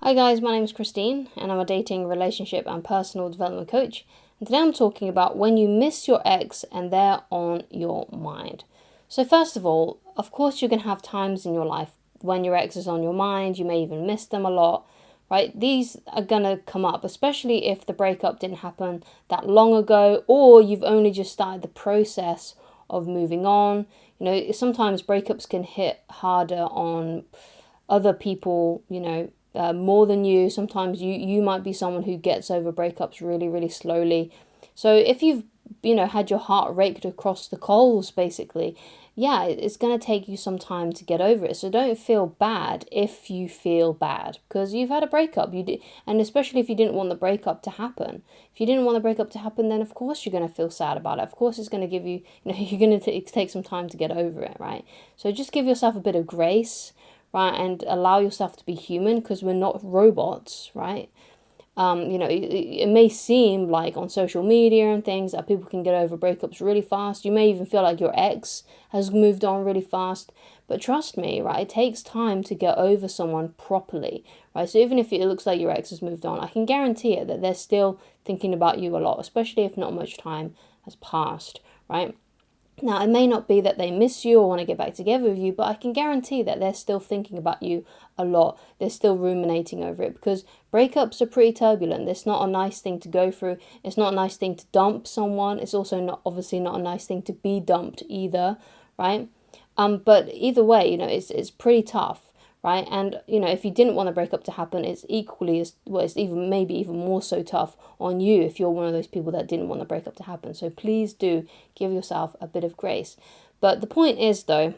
Hi guys, my name is Christine and I'm a dating, relationship and personal development coach. And today I'm talking about when you miss your ex and they're on your mind. So first of all, of course you're going to have times in your life when your ex is on your mind. You may even miss them a lot, right? These are going to come up, especially if the breakup didn't happen that long ago or you've only just started the process of moving on. You know, sometimes breakups can hit harder on other people, more than you. Sometimes you might be someone who gets over breakups really, really slowly. So if you've, had your heart raked across the coals, basically, yeah, it's going to take you some time to get over it. So don't feel bad if you feel bad because you've had a breakup. And especially if you didn't want the breakup to happen. If you didn't want the breakup to happen, then of course you're going to feel sad about it. Of course it's going to give you, you're going to take some time to get over it, right? So just give yourself a bit of grace, right, and allow yourself to be human because we're not robots, right? It may seem like on social media and things that people can get over breakups really fast. You may even feel like your ex has moved on really fast. But trust me, right, it takes time to get over someone properly, right? So even if it looks like your ex has moved on, I can guarantee it that they're still thinking about you a lot, especially if not much time has passed, right? Now, it may not be that they miss you or want to get back together with you, but I can guarantee that they're still thinking about you a lot. They're still ruminating over it because breakups are pretty turbulent. It's not a nice thing to go through. It's not a nice thing to dump someone. It's also obviously not a nice thing to be dumped either, right? But either way, it's pretty tough. Right, and if you didn't want the breakup to happen, it's equally as well. It's maybe even more so tough on you if you're one of those people that didn't want the breakup to happen. So please do give yourself a bit of grace. But the point is, though,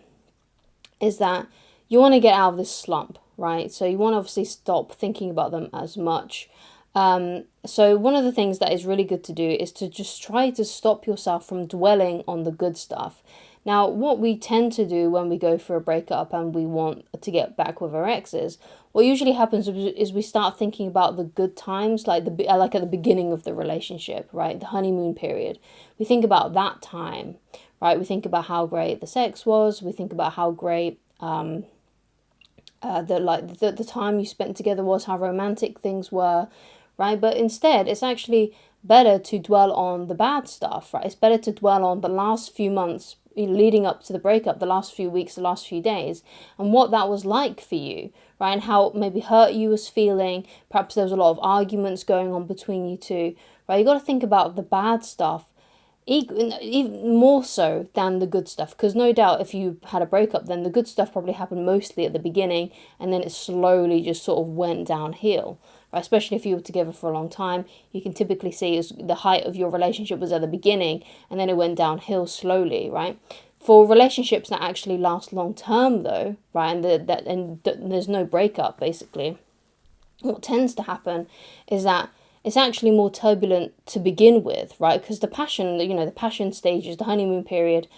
is that you want to get out of this slump, right? So you want to obviously stop thinking about them as much. So one of the things that is really good to do is to just try to stop yourself from dwelling on the good stuff. Now, what we tend to do when we go for a breakup and we want to get back with our exes, what usually happens is we start thinking about the good times, like at the beginning of the relationship, right? The honeymoon period. We think about that time, right? We think about how great the sex was. We think about how great the time you spent together was, how romantic things were, right? But instead, it's actually better to dwell on the bad stuff, right? It's better to dwell on the last few months leading up to the breakup, the last few weeks, the last few days, and what that was like for you, right? And how maybe hurt you was feeling. Perhaps there was a lot of arguments going on between you two, right? You got to think about the bad stuff even more so than the good stuff, because no doubt if you had a breakup, then the good stuff probably happened mostly at the beginning and then it slowly just sort of went downhill, right? Especially if you were together for a long time, you can typically see as the height of your relationship was at the beginning and then it went downhill slowly, right? For relationships that actually last long term though, right, and there's no breakup basically, what tends to happen is that it's actually more turbulent to begin with, right? Because the passion stages, the honeymoon period,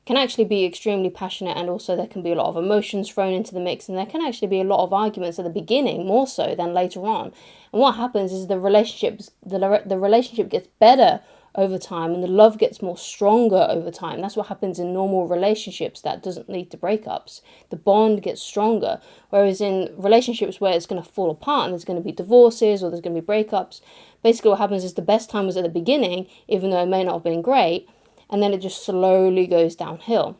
can actually be extremely passionate, and also there can be a lot of emotions thrown into the mix, and there can actually be a lot of arguments at the beginning, more so than later on. And what happens is the relationship gets better over time, and the love gets more stronger over time. That's what happens in normal relationships that doesn't lead to breakups. The bond gets stronger, whereas in relationships where it's going to fall apart and there's going to be divorces or there's going to be breakups, basically what happens is the best time was at the beginning, even though it may not have been great, and then it just slowly goes downhill.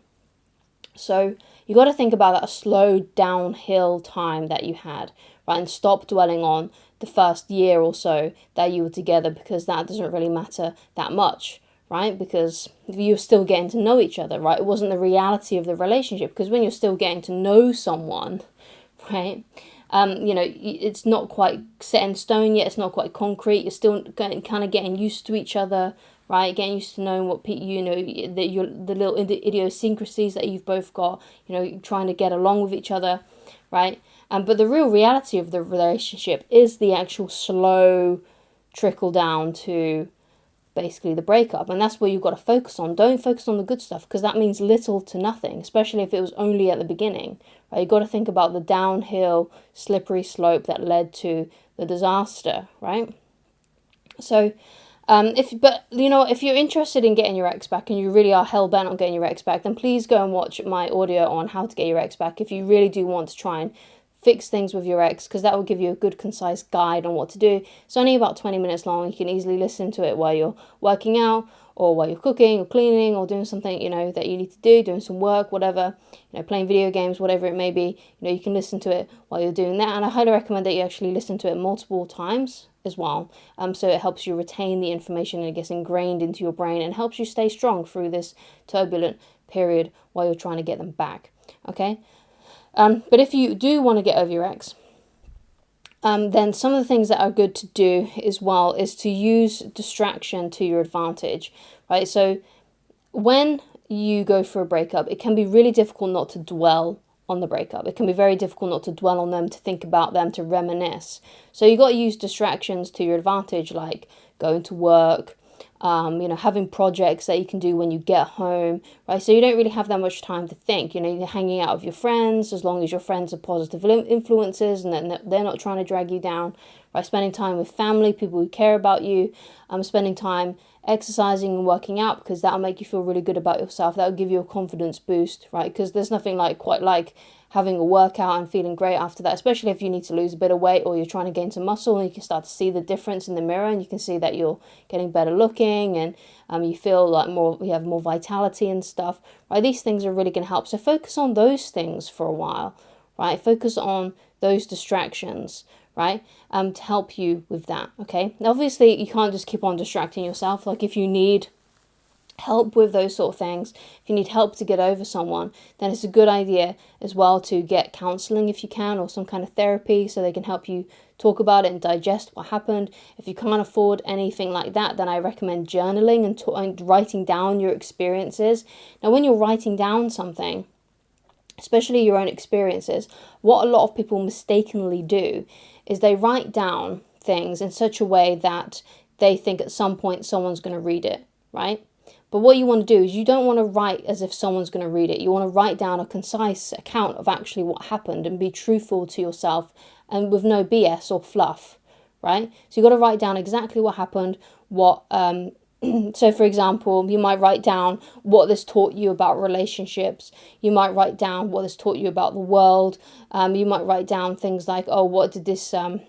So you got to think about that slow downhill time that you had, right? And stop dwelling on the first year or so that you were together, because that doesn't really matter that much, right? Because you're still getting to know each other, right? It wasn't the reality of the relationship, because when you're still getting to know someone, right? It's not quite set in stone yet. It's not quite concrete. You're still kind of getting used to each other, right? Getting used to knowing what the little idiosyncrasies that you've both got. Trying to get along with each other, right? But the real reality of the relationship is the actual slow trickle down to basically the breakup, and that's where you've got to focus on. Don't focus on the good stuff, because that means little to nothing, especially if it was only at the beginning, right? You've got to think about the downhill slippery slope that led to the disaster, right? So if you're interested in getting your ex back and you really are hell-bent on getting your ex back, then please go and watch my audio on how to get your ex back. If you really do want to try and fix things with your ex, because that will give you a good concise guide on what to do. It's only about 20 minutes long. You can easily listen to it while you're working out, or while you're cooking or cleaning or doing something, that you need to do, doing some work, whatever, playing video games, whatever it may be. You can listen to it while you're doing that. And I highly recommend that you actually listen to it multiple times as well. So it helps you retain the information and it gets ingrained into your brain and helps you stay strong through this turbulent period while you're trying to get them back. Okay? But if you do want to get over your ex, then some of the things that are good to do as well is to use distraction to your advantage, right? So when you go for a breakup, it can be really difficult not to dwell on the breakup. It can be very difficult not to dwell on them, to think about them, to reminisce. So you got to use distractions to your advantage, like going to work, having projects that you can do when you get home, right? So you don't really have that much time to think. You're hanging out with your friends, as long as your friends are positive influences and then they're not trying to drag you down, right? Spending time with family, people who care about you, spending time exercising and working out, because that'll make you feel really good about yourself. That'll give you a confidence boost, right? Because there's nothing quite like having a workout and feeling great after that, especially if you need to lose a bit of weight or you're trying to gain some muscle, and you can start to see the difference in the mirror, and you can see that you're getting better looking, and you feel like you have more vitality and stuff, right? These things are really going to help. So focus on those things for a while, right? Focus on those distractions, right? To help you with that, okay? Now, obviously, you can't just keep on distracting yourself. If you need help with those sort of things, if you need help to get over someone, then it's a good idea as well to get counseling if you can, or some kind of therapy, so they can help you talk about it and digest what happened. If you can't afford anything like that, then I recommend journaling and writing down your experiences. Now, when you're writing down something, especially your own experiences, what a lot of people mistakenly do is they write down things in such a way that they think at some point someone's going to read it, right? But what you want to do is you don't want to write as if someone's going to read it. You want to write down a concise account of actually what happened and be truthful to yourself and with no BS or fluff, right? So you've got to write down exactly what happened, so for example, you might write down what this taught you about relationships. You might write down what this taught you about the world. You might write down things like, oh, what did this show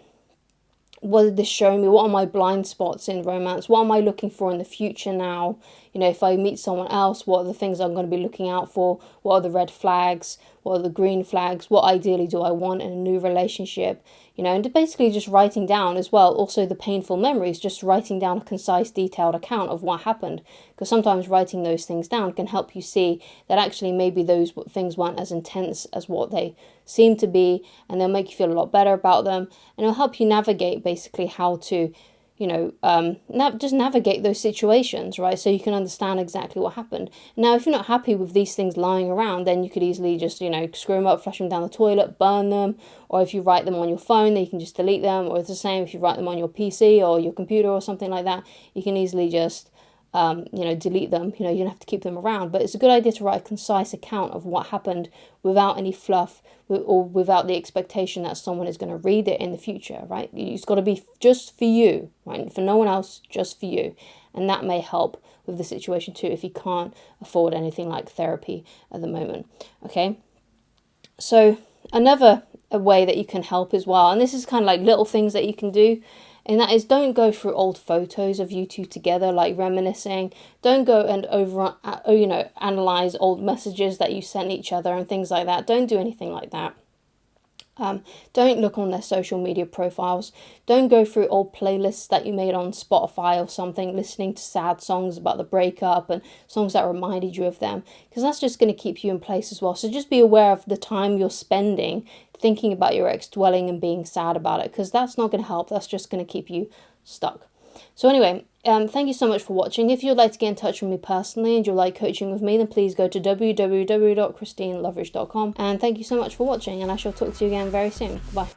me? What are my blind spots in romance? What am I looking for in the future now? If I meet someone else, what are the things I'm going to be looking out for? What are the red flags? What are the green flags? What ideally do I want in a new relationship? And basically just writing down as well, also the painful memories, just writing down a concise, detailed account of what happened. Because sometimes writing those things down can help you see that actually maybe those things weren't as intense as what they seem to be, and they'll make you feel a lot better about them, and it'll help you navigate basically how to just navigate those situations, right? So you can understand exactly what happened. Now, if you're not happy with these things lying around, then you could easily just, screw them up, flush them down the toilet, burn them. Or if you write them on your phone, then you can just delete them. Or it's the same if you write them on your PC or your computer or something like that. You can easily just, delete them. You don't have to keep them around. But it's a good idea to write a concise account of what happened without any fluff or without the expectation that someone is going to read it in the future, right? It's got to be just for you, right? For no one else, just for you. And that may help with the situation too if you can't afford anything like therapy at the moment, okay? So another way that you can help as well, and this is kind of like little things that you can do, and that is, don't go through old photos of you two together, like reminiscing. Don't go and analyze old messages that you sent each other and things like that. Don't do anything like that. Don't look on their social media profiles. Don't go through old playlists that you made on Spotify or something, listening to sad songs about the breakup and songs that reminded you of them, because that's just going to keep you in place as well. So just be aware of the time you're spending thinking about your ex, dwelling and being sad about it, because that's not going to help. That's just going to keep you stuck. So anyway, thank you so much for watching. If you'd like to get in touch with me personally and you'd like coaching with me, then please go to www.ChristineLoveridge.com. And thank you so much for watching, and I shall talk to you again very soon. Bye.